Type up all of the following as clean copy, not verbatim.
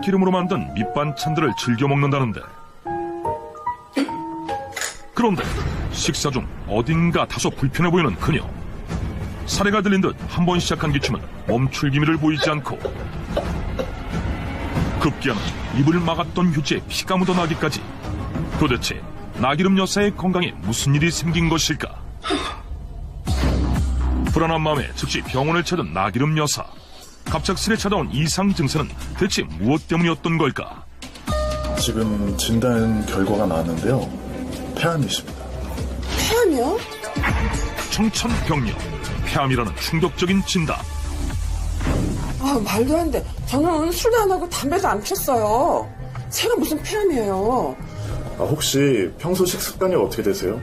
기름으로 만든 밑반찬들을 즐겨 먹는다는데, 그런데 식사 중 어딘가 다소 불편해 보이는 그녀. 사례가 들린 듯 한 번 시작한 기침은 멈출 기미를 보이지 않고 급기야는 입을 막았던 휴지에 피가 묻어나기까지. 도대체 나기름 여사의 건강에 무슨 일이 생긴 것일까? 불안한 마음에 즉시 병원을 찾은 나기름 여사. 갑작스레 찾아온 이상 증세는 대체 무엇 때문이었던 걸까? 지금 진단 결과가 나왔는데요. 폐암이십니다. 폐암이요? 청천벽력, 폐암이라는 충격적인 진단. 아, 말도 안 돼. 저는 술도 안 하고 담배도 안 폈어요. 제가 무슨 폐암이에요. 혹시 평소 식습관이 어떻게 되세요?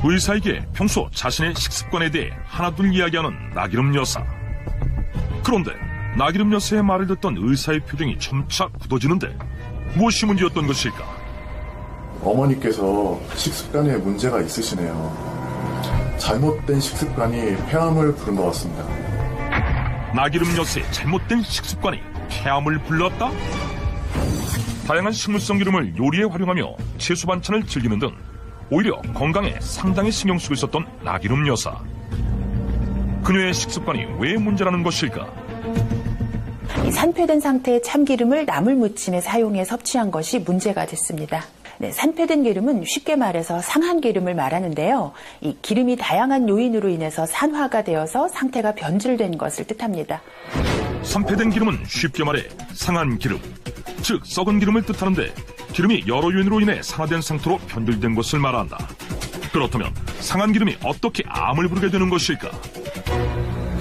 의사에게 평소 자신의 식습관에 대해 하나둘 이야기하는 나기름 여사. 그런데 나기름 여사의 말을 듣던 의사의 표정이 점차 굳어지는데 무엇이 문제였던 것일까? 어머니께서 식습관에 문제가 있으시네요. 잘못된 식습관이 폐암을 부른 것 같습니다. 나기름 여사의 잘못된 식습관이 폐암을 불렀다? 다양한 식물성 기름을 요리에 활용하며 채소 반찬을 즐기는 등 오히려 건강에 상당히 신경 쓰고 있었던 나기름 여사. 그녀의 식습관이 왜 문제라는 것일까? 산패된 상태의 참기름을 나물 무침에 사용해 섭취한 것이 문제가 됐습니다. 네, 산패된 기름은 쉽게 말해서 상한 기름을 말하는데요. 이 기름이 다양한 요인으로 인해서 산화가 되어서 상태가 변질된 것을 뜻합니다. 산패된 기름은 쉽게 말해 상한 기름, 즉 썩은 기름을 뜻하는데 기름이 여러 요인으로 인해 산화된 상태로 변질된 것을 말한다. 그렇다면 상한 기름이 어떻게 암을 부르게 되는 것일까?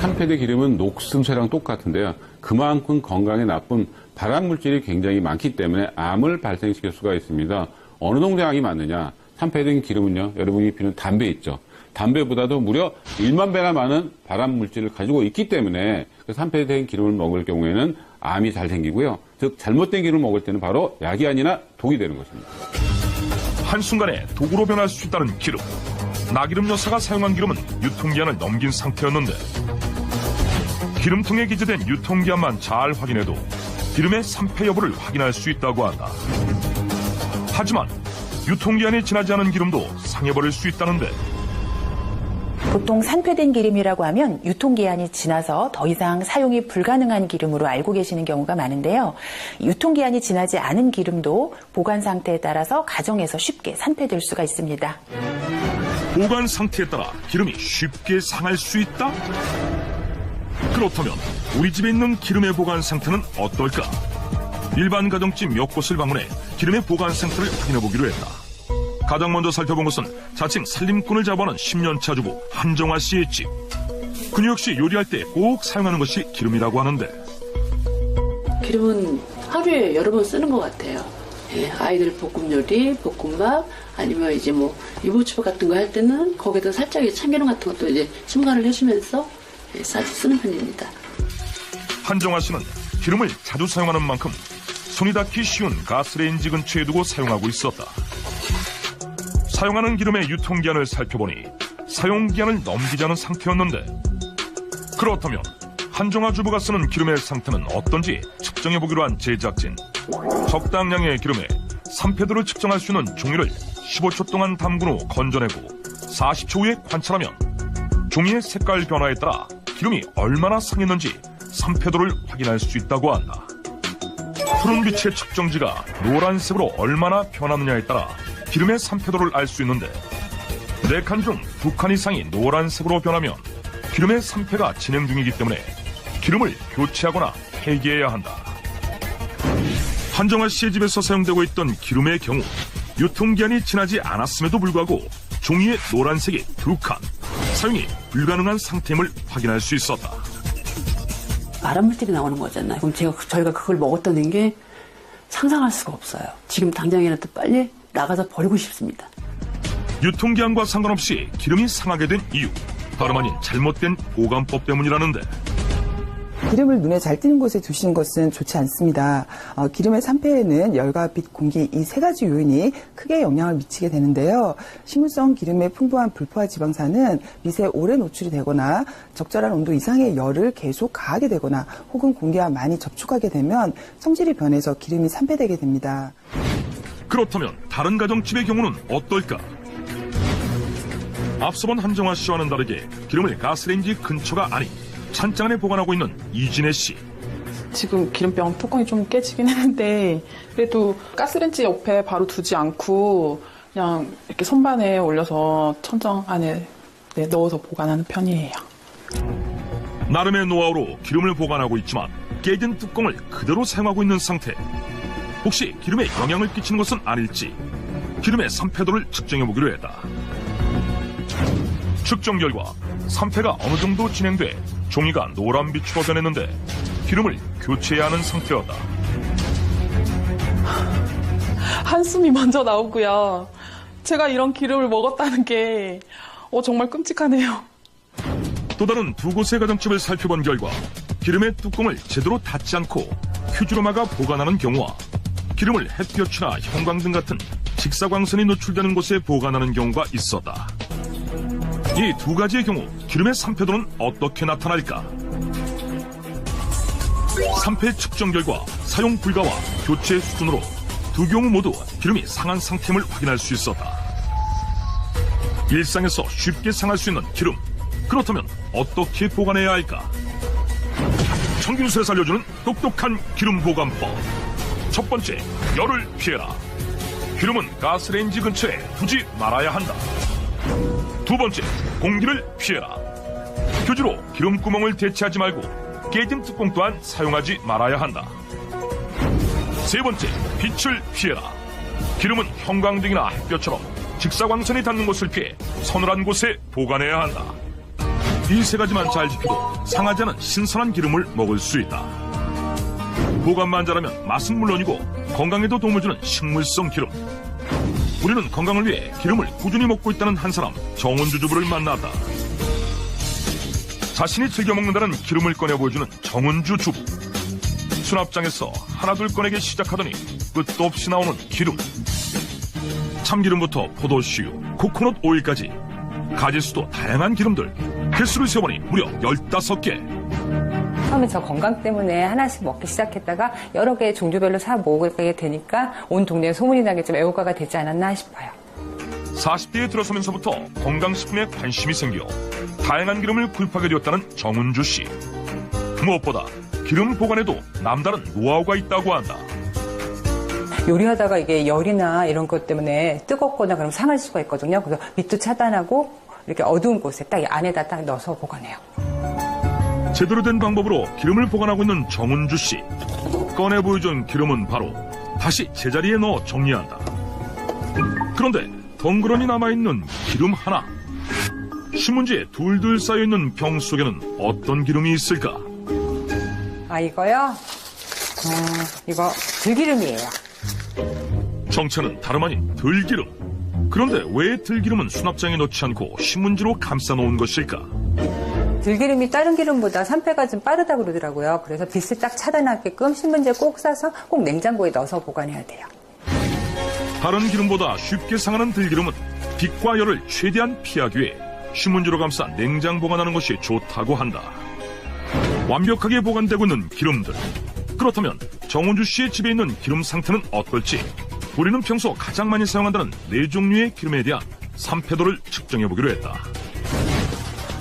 산패된 기름은 녹슨쇠랑 똑같은데요. 그만큼 건강에 나쁜 발암물질이 굉장히 많기 때문에 암을 발생시킬 수가 있습니다. 어느 정도 양이 많느냐? 산패된 기름은요, 여러분이 피우는 담배 있죠. 담배보다도 무려 1만 배나 많은 발암물질을 가지고 있기 때문에 그 산패된 기름을 먹을 경우에는 암이 잘 생기고요. 즉 잘못된 기름을 먹을 때는 바로 약이 아니라 독이 되는 것입니다. 한순간에 독으로 변할 수 있다는 기름. 나기름 여사가 사용한 기름은 유통기한을 넘긴 상태였는데 기름통에 기재된 유통기한만 잘 확인해도 기름의 산패 여부를 확인할 수 있다고 한다. 하지만 유통기한이 지나지 않은 기름도 상해버릴 수 있다는데, 보통 산패된 기름이라고 하면 유통기한이 지나서 더 이상 사용이 불가능한 기름으로 알고 계시는 경우가 많은데요. 유통기한이 지나지 않은 기름도 보관 상태에 따라서 가정에서 쉽게 산패될 수가 있습니다. 보관 상태에 따라 기름이 쉽게 상할 수 있다? 그렇다면 우리 집에 있는 기름의 보관 상태는 어떨까? 일반 가정집 몇 곳을 방문해 기름의 보관 상태를 확인해보기로 했다. 가장 먼저 살펴본 것은 자칭 살림꾼을 자부하는 10년차 주부 한정아 씨의 집. 그녀 역시 요리할 때 꼭 사용하는 것이 기름이라고 하는데, 기름은 하루에 여러 번 쓰는 것 같아요. 예, 아이들 볶음 요리, 볶음밥, 아니면 이제 뭐 유부초밥 같은 거 할 때는 거기다 살짝 참기름 같은 것도 이제 첨가를 해주면서 자주 쓰는 편입니다. 한정아 씨는 기름을 자주 사용하는 만큼 손이 닿기 쉬운 가스레인지 근처에 두고 사용하고 있었다. 사용하는 기름의 유통기한을 살펴보니 사용기한을 넘기지 않은 상태였는데, 그렇다면 한정아 주부가 쓰는 기름의 상태는 어떤지 측정해보기로 한 제작진. 적당량의 기름에 산패도를 측정할 수 있는 종이를 15초 동안 담근 후 건져내고 40초 후에 관찰하면 종이의 색깔 변화에 따라 기름이 얼마나 상했는지 산패도를 확인할 수 있다고 한다. 푸른빛의 측정지가 노란색으로 얼마나 변하느냐에 따라 기름의 산패도를 알 수 있는데, 4칸 중 2칸 이상이 노란색으로 변하면 기름의 산패가 진행 중이기 때문에 기름을 교체하거나 폐기해야 한다. 한정아 씨의 집에서 사용되고 있던 기름의 경우 유통기한이 지나지 않았음에도 불구하고 종이의 노란색이 2칸, 사용이 불가능한 상태임을 확인할 수 있었다. 발암물질이 나오는 거잖아요. 그럼 저희가 그걸 먹었다는 게 상상할 수가 없어요. 지금 당장이라도 빨리 나가서 버리고 싶습니다. 유통기한과 상관없이 기름이 상하게 된 이유, 다름 아닌 잘못된 보관법 때문이라는데, 기름을 눈에 잘 띄는 곳에 두시는 것은 좋지 않습니다. 기름의 산패에는 열과 빛, 공기 이 세 가지 요인이 크게 영향을 미치게 되는데요. 식물성 기름의 풍부한 불포화 지방산은 빛에 오래 노출이 되거나 적절한 온도 이상의 열을 계속 가하게 되거나 혹은 공기와 많이 접촉하게 되면 성질이 변해서 기름이 산패되게 됩니다. 그렇다면 다른 가정집의 경우는 어떨까? 앞서 본 한정화 씨와는 다르게 기름을 가스레인지 근처가 아닌 찬장 안에 보관하고 있는 이진혜 씨. 지금 기름병 뚜껑이 좀 깨지긴 했는데 그래도 가스레인지 옆에 바로 두지 않고 그냥 이렇게 선반에 올려서 천장 안에 넣어서 보관하는 편이에요. 나름의 노하우로 기름을 보관하고 있지만 깨진 뚜껑을 그대로 사용하고 있는 상태. 혹시 기름에 영향을 끼치는 것은 아닐지 기름의 산패도를 측정해보기로 했다. 측정 결과 산패가 어느 정도 진행돼 종이가 노란 빛으로 변했는데 기름을 교체해야 하는 상태였다. 한숨이 먼저 나오고요. 제가 이런 기름을 먹었다는 게 정말 끔찍하네요. 또 다른 두 곳의 가정집을 살펴본 결과 기름의 뚜껑을 제대로 닫지 않고 휴지로 막아 보관하는 경우와 기름을 햇볕이나 형광등 같은 직사광선이 노출되는 곳에 보관하는 경우가 있었다. 이 두 가지의 경우 기름의 산패도는 어떻게 나타날까? 산패 측정 결과 사용 불가와 교체 수준으로 두 경우 모두 기름이 상한 상태임을 확인할 수 있었다. 일상에서 쉽게 상할 수 있는 기름, 그렇다면 어떻게 보관해야 할까? 청균수에서 알려주는 똑똑한 기름 보관법. 첫 번째, 열을 피해라. 기름은 가스레인지 근처에 두지 말아야 한다. 두 번째, 공기를 피해라. 휴지로 기름구멍을 대체하지 말고 깨진 뚜껑 또한 사용하지 말아야 한다. 세 번째, 빛을 피해라. 기름은 형광등이나 햇볕처럼 직사광선이 닿는 곳을 피해 서늘한 곳에 보관해야 한다. 이 세 가지만 잘 지켜도 상하지 않은 신선한 기름을 먹을 수 있다. 보관만 잘하면 맛은 물론이고 건강에도 도움을 주는 식물성 기름. 우리는 건강을 위해 기름을 꾸준히 먹고 있다는 한 사람, 정은주 주부를 만났다. 자신이 즐겨 먹는다는 기름을 꺼내 보여주는 정은주 주부. 수납장에서 하나둘 꺼내기 시작하더니 끝도 없이 나오는 기름. 참기름부터 포도씨유, 코코넛 오일까지 가짓수도 다양한 기름들. 개수를 세어보니 무려 15개. 처음에 저 건강 때문에 하나씩 먹기 시작했다가 여러 개 종류별로 사 먹게 되니까 온 동네에 소문이 나게 좀 애호가가 되지 않았나 싶어요. 40대에 들어서면서부터 건강식품에 관심이 생겨 다양한 기름을 구입하게 되었다는 정은주 씨. 무엇보다 기름 보관에도 남다른 노하우가 있다고 한다. 요리하다가 이게 열이나 이런 것 때문에 뜨겁거나 그럼 상할 수가 있거든요. 그래서 밑도 차단하고 이렇게 어두운 곳에 딱 안에다 딱 넣어서 보관해요. 제대로 된 방법으로 기름을 보관하고 있는 정은주 씨. 꺼내 보여준 기름은 바로 다시 제자리에 넣어 정리한다. 그런데 덩그러니 남아있는 기름 하나. 신문지에 둘둘 쌓여있는 병 속에는 어떤 기름이 있을까? 이거요? 이거 들기름이에요. 정체는 다름 아닌 들기름. 그런데 왜 들기름은 수납장에 넣지 않고 신문지로 감싸 놓은 것일까? 들기름이 다른 기름보다 산패가 좀 빠르다고 그러더라고요. 그래서 빛을 딱 차단하게끔 신문지에 꼭 싸서 꼭 냉장고에 넣어서 보관해야 돼요. 다른 기름보다 쉽게 상하는 들기름은 빛과 열을 최대한 피하기 위해 신문지로 감싸 냉장 보관하는 것이 좋다고 한다. 완벽하게 보관되고 있는 기름들. 그렇다면 정은주 씨의 집에 있는 기름 상태는 어떨지 우리는 평소 가장 많이 사용한다는 4종류의 기름에 대한 산패도를 측정해보기로 했다.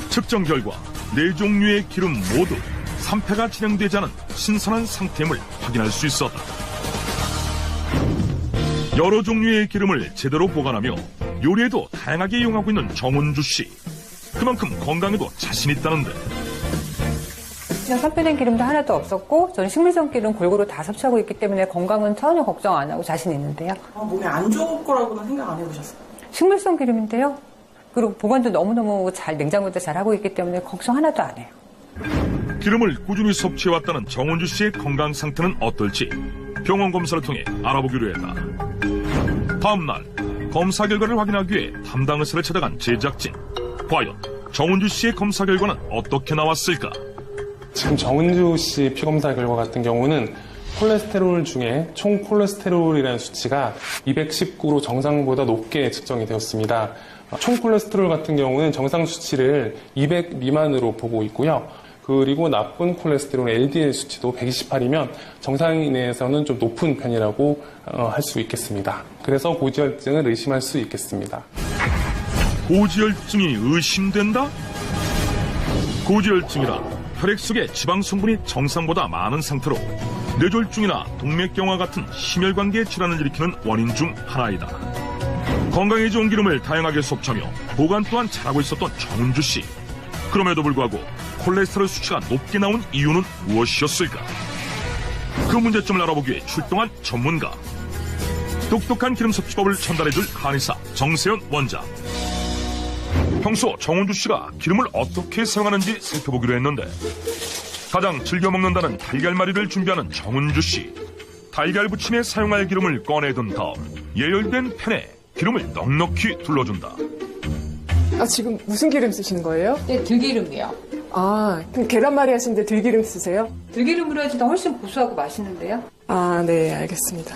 측정 결과 4종류의 기름 모두 산패가 진행되지 않은 신선한 상태임을 확인할 수 있었다. 여러 종류의 기름을 제대로 보관하며 요리에도 다양하게 이용하고 있는 정은주 씨. 그만큼 건강에도 자신 있다는데. 그냥 산패된 기름도 하나도 없었고 저는 식물성 기름 골고루 다 섭취하고 있기 때문에 건강은 전혀 걱정 안 하고 자신 있는데요. 몸에 안 좋을 거라고는 생각 안 해보셨어요? 식물성 기름인데요. 그리고 보관도 너무너무 잘 냉장고도 잘 하고 있기 때문에 걱정 하나도 안 해요. 기름을 꾸준히 섭취해왔다는 정은주 씨의 건강 상태는 어떨지 병원 검사를 통해 알아보기로 했다. 다음 날 검사 결과를 확인하기 위해 담당 의사를 찾아간 제작진. 과연 정은주 씨의 검사 결과는 어떻게 나왔을까? 지금 정은주 씨 피검사 결과 같은 경우는 콜레스테롤 중에 총 콜레스테롤이라는 수치가 219로 정상보다 높게 측정이 되었습니다. 총 콜레스테롤 같은 경우는 정상 수치를 200 미만으로 보고 있고요. 그리고 나쁜 콜레스테롤 LDL 수치도 128이면 정상 이내에서는 좀 높은 편이라고 할 수 있겠습니다. 그래서 고지혈증을 의심할 수 있겠습니다. 고지혈증이 의심된다? 고지혈증이란 혈액 속의 지방 성분이 정상보다 많은 상태로 뇌졸중이나 동맥경화 같은 심혈관계 질환을 일으키는 원인 중 하나이다. 건강에 좋은 기름을 다양하게 섭취하며 보관 또한 잘하고 있었던 정은주 씨. 그럼에도 불구하고 콜레스테롤 수치가 높게 나온 이유는 무엇이었을까? 그 문제점을 알아보기 위해 출동한 전문가. 똑똑한 기름 섭취법을 전달해줄 한의사 정세현 원장. 평소 정은주 씨가 기름을 어떻게 사용하는지 살펴보기로 했는데 가장 즐겨 먹는다는 달걀말이를 준비하는 정은주 씨. 달걀 부침에 사용할 기름을 꺼내둔 다음 예열된 팬에 기름을 넉넉히 둘러준다. 아, 지금 무슨 기름 쓰시는 거예요? 네, 들기름이요. 아, 그럼 계란말이 하시는데 들기름 쓰세요? 들기름으로 해도 훨씬 고소하고 맛있는데요. 아, 네, 알겠습니다.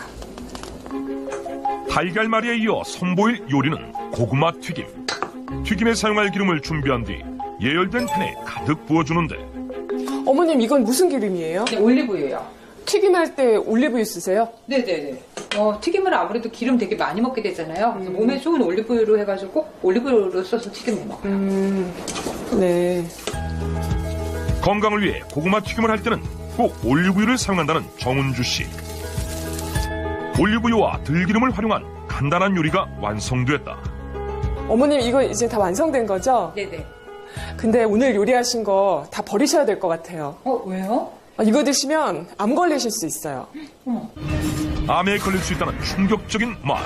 달걀말이에 이어 선보일 요리는 고구마 튀김. 튀김에 사용할 기름을 준비한 뒤 예열된 팬에 가득 부어주는데 어머님, 이건 무슨 기름이에요? 네, 올리브유요. 튀김할 때 올리브유 쓰세요? 네네네. 튀김을 아무래도 기름 되게 많이 먹게 되잖아요. 그래서 몸에 좋은 올리브유로 해가지고 올리브유로 써서 튀김을 먹어요. 네. 건강을 위해 고구마 튀김을 할 때는 꼭 올리브유를 사용한다는 정은주 씨. 올리브유와 들기름을 활용한 간단한 요리가 완성됐다. 어머님, 이거 이제 다 완성된 거죠? 네네. 근데 오늘 요리하신 거 다 버리셔야 될 것 같아요. 왜요? 이거 드시면 암 걸리실 수 있어요. 암에 걸릴 수 있다는 충격적인 말.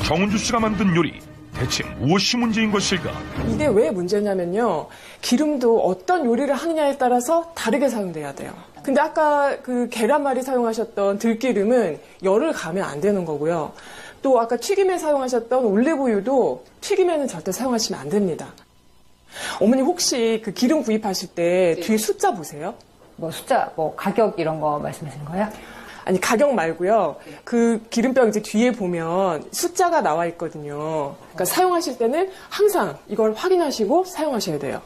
정은주 씨가 만든 요리, 대체 무엇이 문제인 것일까? 이게 왜 문제냐면요. 기름도 어떤 요리를 하느냐에 따라서 다르게 사용돼야 돼요. 근데 아까 그 계란말이 사용하셨던 들기름은 열을 가면 안 되는 거고요. 또 아까 튀김에 사용하셨던 올리브유도 튀김에는 절대 사용하시면 안 됩니다. 어머니 혹시 그 기름 구입하실 때 네. 뒤에 숫자 보세요? 숫자, 가격 이런 거 말씀하시는 거예요? 아니, 가격 말고요. 그 기름병 이제 뒤에 보면 숫자가 나와 있거든요. 그러니까 사용하실 때는 항상 이걸 확인하시고 사용하셔야 돼요.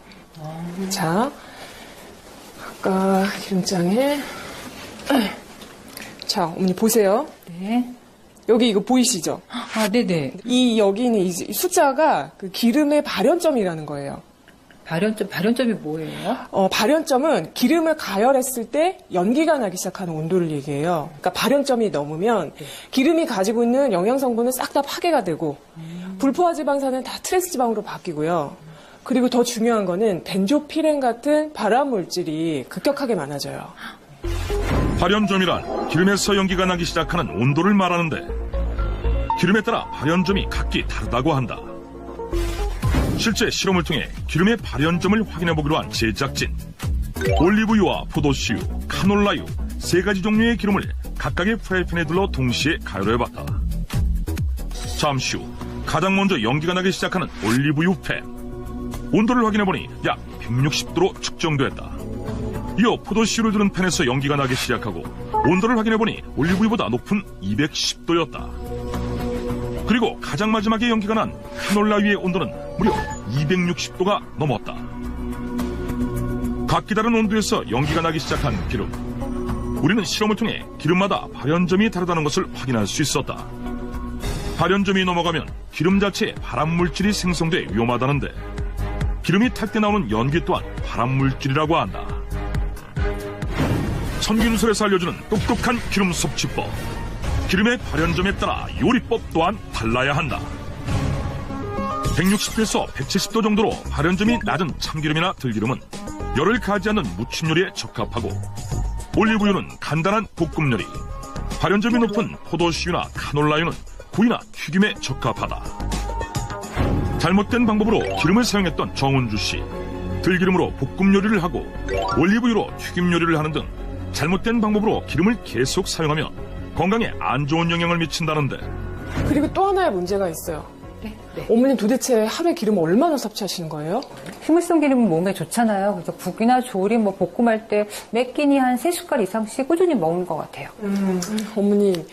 자, 아까 기름장에 자, 어머니 보세요. 네. 여기 이거 보이시죠? 아, 네네. 여기는 이 숫자가 그 기름의 발연점이라는 거예요. 발연점이 뭐예요? 발연점은 기름을 가열했을 때 연기가 나기 시작하는 온도를 얘기해요. 그러니까 발연점이 넘으면 기름이 가지고 있는 영양성분은 싹 다 파괴가 되고 불포화 지방산은 다 트랜스 지방으로 바뀌고요. 그리고 더 중요한 거는 벤조피렌 같은 발암 물질이 급격하게 많아져요. 발연점이란 기름에서 연기가 나기 시작하는 온도를 말하는데 기름에 따라 발연점이 각기 다르다고 한다. 실제 실험을 통해 기름의 발연점을 확인해보기로 한 제작진. 올리브유와 포도씨유, 카놀라유 세 가지 종류의 기름을 각각의 프라이팬에 둘러 동시에 가열해봤다. 잠시 후 가장 먼저 연기가 나기 시작하는 올리브유 팬. 온도를 확인해보니 약 160도로 측정됐다. 이어 포도씨유를 두른 팬에서 연기가 나기 시작하고 온도를 확인해보니 올리브유보다 높은 210도였다. 그리고 가장 마지막에 연기가 난 카놀라유의 온도는 무려 260도가 넘었다. 각기 다른 온도에서 연기가 나기 시작한 기름. 우리는 실험을 통해 기름마다 발연점이 다르다는 것을 확인할 수 있었다. 발연점이 넘어가면 기름 자체에 발암물질이 생성돼 위험하다는데 기름이 탈 때 나오는 연기 또한 발암물질이라고 한다. 천균설에서 알려주는 똑똑한 기름 섭취법. 기름의 발연점에 따라 요리법 또한 달라야 한다. 160도에서 170도 정도로 발연점이 낮은 참기름이나 들기름은 열을 가하지 않는 무침 요리에 적합하고 올리브유는 간단한 볶음 요리, 발연점이 높은 포도씨유나 카놀라유는 구이나 튀김에 적합하다. 잘못된 방법으로 기름을 사용했던 정은주 씨. 들기름으로 볶음 요리를 하고 올리브유로 튀김 요리를 하는 등 잘못된 방법으로 기름을 계속 사용하면 건강에 안 좋은 영향을 미친다는데. 그리고 또 하나의 문제가 있어요. 네. 어머님 도대체 하루에 기름 얼마나 섭취하시는 거예요? 식물성 기름은 몸에 좋잖아요. 그래서 국이나 조림, 볶음할 때 몇 끼니 한 3숟갈 이상씩 꾸준히 먹는 것 같아요. 어머님,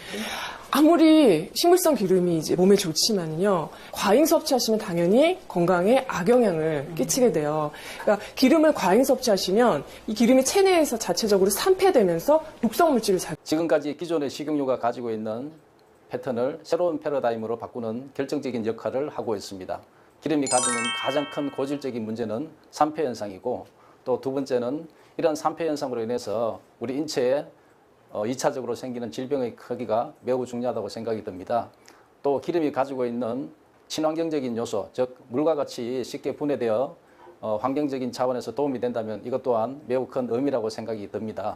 아무리 식물성 기름이 이제 몸에 좋지만요, 과잉 섭취하시면 당연히 건강에 악영향을 끼치게 돼요. 그러니까 기름을 과잉 섭취하시면 이 기름이 체내에서 자체적으로 산패되면서 독성 물질을 지금까지 기존의 식용유가 가지고 있는 패턴을 새로운 패러다임으로 바꾸는 결정적인 역할을 하고 있습니다. 기름이 가지는 가장 큰 고질적인 문제는 산패 현상이고, 또 두 번째는 이런 산패 현상으로 인해서 우리 인체에 2차적으로 생기는 질병의 크기가 매우 중요하다고 생각이 듭니다. 또 기름이 가지고 있는 친환경적인 요소, 즉 물과 같이 쉽게 분해되어 환경적인 차원에서 도움이 된다면 이것 또한 매우 큰 의미라고 생각이 듭니다.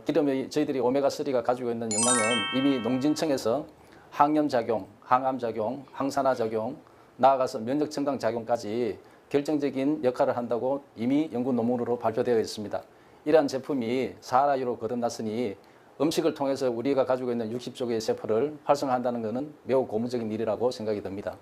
기름이 저희들이 오메가3가 가지고 있는 영향은 이미 농진청에서 항염작용, 항암작용, 항산화작용, 나아가서 면역 증강 작용까지 결정적인 역할을 한다고 이미 연구 논문으로 발표되어 있습니다. 이러한 제품이 사하라유로 거듭났으니 음식을 통해서 우리가 가지고 있는 60조 개의 세포를 활성화한다는 것은 매우 고무적인 일이라고 생각이 듭니다.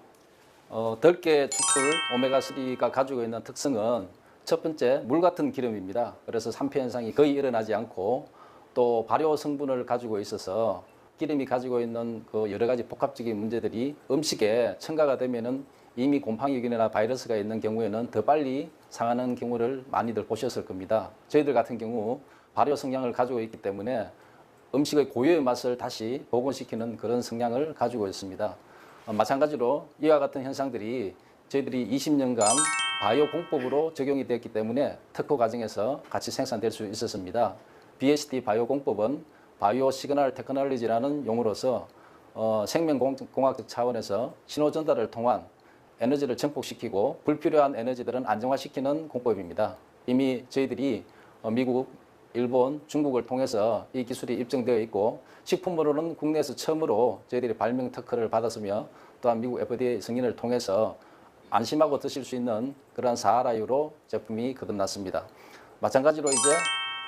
덜게 추출 오메가3가 가지고 있는 특성은 첫 번째, 물 같은 기름입니다. 그래서 산패 현상이 거의 일어나지 않고, 또 발효 성분을 가지고 있어서 기름이 가지고 있는 그 여러 가지 복합적인 문제들이 음식에 첨가가 되면은 이미 곰팡이균이나 바이러스가 있는 경우에는 더 빨리 상하는 경우를 많이들 보셨을 겁니다. 저희들 같은 경우 발효 성향을 가지고 있기 때문에 음식의 고유의 맛을 다시 복원시키는 그런 성향을 가지고 있습니다. 마찬가지로 이와 같은 현상들이 저희들이 20년간 바이오 공법으로 적용이 되었기 때문에 특허 과정에서 같이 생산될 수 있었습니다. BST 바이오 공법은 바이오 시그널 테크놀로지라는 용어로서 생명공학적 차원에서 신호 전달을 통한 에너지를 증폭시키고 불필요한 에너지들은 안정화시키는 공법입니다. 이미 저희들이 미국, 일본, 중국을 통해서 이 기술이 입증되어 있고, 식품으로는 국내에서 처음으로 저희들이 발명 특허를 받았으며, 또한 미국 FDA 승인을 통해서 안심하고 드실 수 있는 그런 사하라유로 제품이 거듭났습니다. 마찬가지로 이제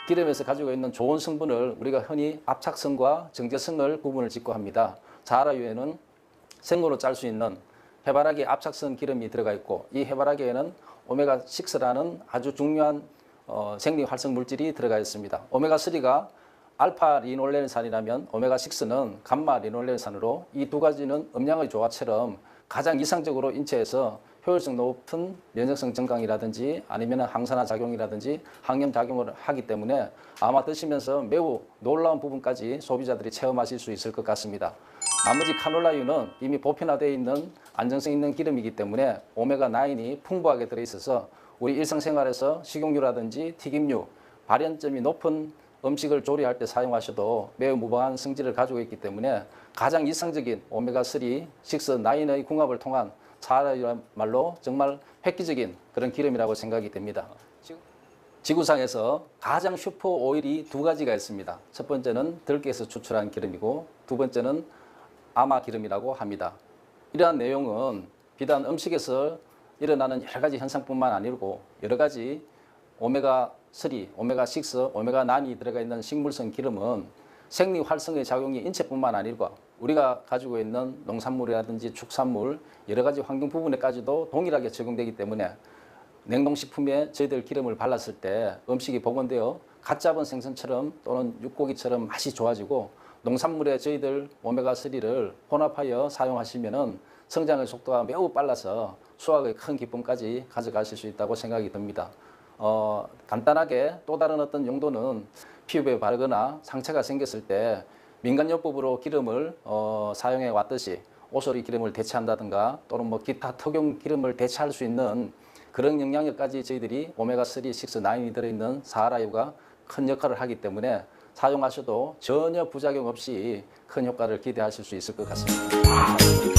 기름에서 가지고 있는 좋은 성분을 우리가 흔히 압착성과 정제성을 구분을 짓고 합니다. 사하라유에는 생으로 짤 수 있는 해바라기 압착성 기름이 들어가 있고, 이 해바라기에는 오메가6라는 아주 중요한 생리 활성 물질이 들어가 있습니다. 오메가3가 알파 리놀렌산이라면 오메가6는 감마 리놀렌산으로, 이 두 가지는 음양의 조화처럼 가장 이상적으로 인체에서 효율성 높은 면역성 증강이라든지 아니면 항산화 작용이라든지 항염 작용을 하기 때문에 아마 드시면서 매우 놀라운 부분까지 소비자들이 체험하실 수 있을 것 같습니다. 나머지 카놀라유는 이미 보편화되어 있는 안정성 있는 기름이기 때문에 오메가9이 풍부하게 들어있어서 우리 일상생활에서 식용유라든지 튀김유, 발연점이 높은 음식을 조리할 때 사용하셔도 매우 무방한 성질을 가지고 있기 때문에 가장 이상적인 오메가3, 6, 9의 궁합을 통한 사하라유야말로 정말 획기적인 그런 기름이라고 생각이 됩니다. 지구상에서 가장 슈퍼 오일이 두 가지가 있습니다. 첫 번째는 들깨에서 추출한 기름이고, 두 번째는 아마 기름이라고 합니다. 이러한 내용은 비단 음식에서 일어나는 여러 가지 현상뿐만 아니고 여러 가지 오메가3, 오메가6, 오메가9이 들어가 있는 식물성 기름은 생리 활성의 작용이 인체뿐만 아니고 우리가 가지고 있는 농산물이라든지 축산물 여러 가지 환경 부분에까지도 동일하게 적용되기 때문에 냉동식품에 저희들 기름을 발랐을 때 음식이 복원되어 갓 잡은 생선처럼 또는 육고기처럼 맛이 좋아지고, 농산물에 저희들 오메가3를 혼합하여 사용하시면은 성장의 속도가 매우 빨라서 수확의 큰 기쁨까지 가져가실 수 있다고 생각이 듭니다. 간단하게 또 다른 어떤 용도는 피부에 바르거나 상처가 생겼을 때 민간요법으로 기름을 사용해 왔듯이 오소리 기름을 대체한다든가 또는 뭐 기타 특용 기름을 대체할 수 있는 그런 영향력까지 저희들이 오메가3, 6, 9이 들어있는 사하라유가 큰 역할을 하기 때문에 사용하셔도 전혀 부작용 없이 큰 효과를 기대하실 수 있을 것 같습니다.